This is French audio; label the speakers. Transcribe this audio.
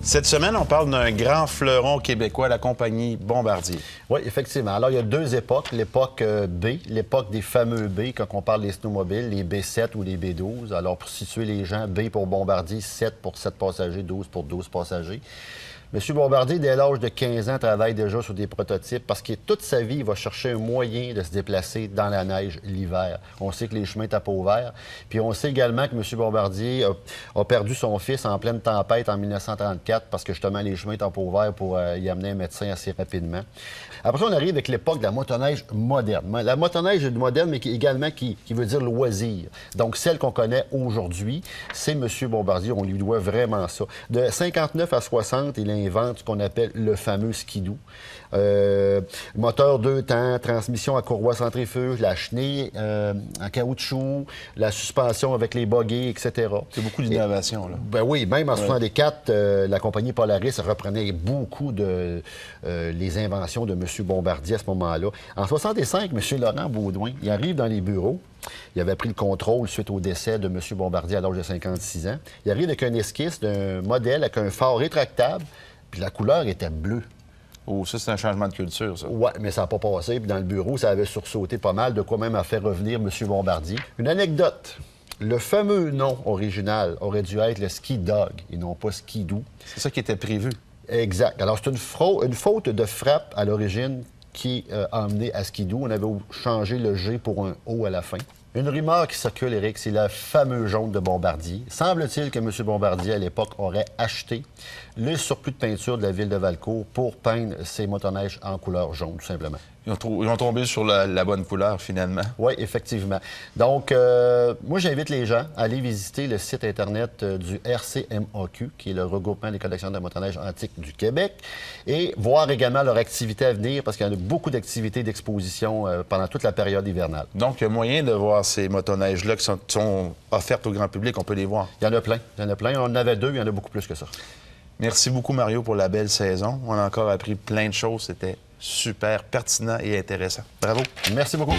Speaker 1: Cette semaine, on parle d'un grand fleuron québécois, la compagnie Bombardier.
Speaker 2: Oui, effectivement. Alors, il y a deux époques. L'époque B, l'époque des fameux B, quand on parle des snowmobiles, les B7 ou les B12. Alors, pour situer les gens, B pour Bombardier, 7 pour 7 passagers, 12 pour 12 passagers. M. Bombardier, dès l'âge de 15 ans, travaille déjà sur des prototypes parce que toute sa vie, il va chercher un moyen de se déplacer dans la neige l'hiver. On sait que les chemins tapent au vert. Puis on sait également que M. Bombardier a perdu son fils en pleine tempête en 1934 parce que justement les chemins tapent au vert pour y amener un médecin assez rapidement. Après, on arrive avec l'époque de la motoneige moderne. La motoneige moderne, mais également qui veut dire loisir. Donc, celle qu'on connaît aujourd'hui, c'est M. Bombardier. On lui doit vraiment ça. De 59 à 60, il invente ce qu'on appelle le fameux skidoo. Moteur 2 temps, transmission à courroie centrifuge, la chenille en caoutchouc, la suspension avec les bogies, etc.
Speaker 1: C'est beaucoup d'innovation, là.
Speaker 2: Ben oui, même en 64, la compagnie Polaris reprenait beaucoup de les inventions de M. Bombardier à ce moment-là. En 65, M. Laurent Baudouin, il arrive dans les bureaux. Il avait pris le contrôle suite au décès de M. Bombardier à l'âge de 56 ans. Il arrive avec un esquisse d'un modèle avec un phare rétractable, puis la couleur était bleue.
Speaker 1: Oh, ça, c'est un changement de culture, ça.
Speaker 2: Oui, mais ça n'a pas passé. Puis dans le bureau, ça avait sursauté pas mal, de quoi même a fait revenir M. Bombardier. Une anecdote. Le fameux nom original aurait dû être le Ski Dog et non pas Skidoo.
Speaker 1: C'est ça qui était prévu.
Speaker 2: Exact. Alors, c'est une faute de frappe à l'origine qui a amené à Skidoo. On avait changé le G pour un O à la fin. Une rumeur qui circule, Éric, c'est le fameux jaune de Bombardier. Semble-t-il que M. Bombardier, à l'époque, aurait acheté le surplus de peinture de la ville de Valcourt pour peindre ses motoneiges en couleur jaune, tout simplement.
Speaker 1: Ils ont tombé sur la bonne couleur, finalement.
Speaker 2: Oui, effectivement. Donc, moi, j'invite les gens à aller visiter le site Internet du RCMAQ, qui est le regroupement des collections de motoneige antiques du Québec, et voir également leur activité à venir, parce qu'il y en a beaucoup d'activités d'exposition pendant toute la période hivernale.
Speaker 1: Donc, il y a moyen de voir ces motoneiges-là qui sont offertes au grand public. On peut les voir.
Speaker 2: Il y en a plein. Il y en a plein. On en avait deux, il y en a beaucoup plus que ça.
Speaker 1: Merci beaucoup, Mario, pour la belle saison. On a encore appris plein de choses. C'était super pertinent et intéressant. Bravo.
Speaker 2: Merci beaucoup.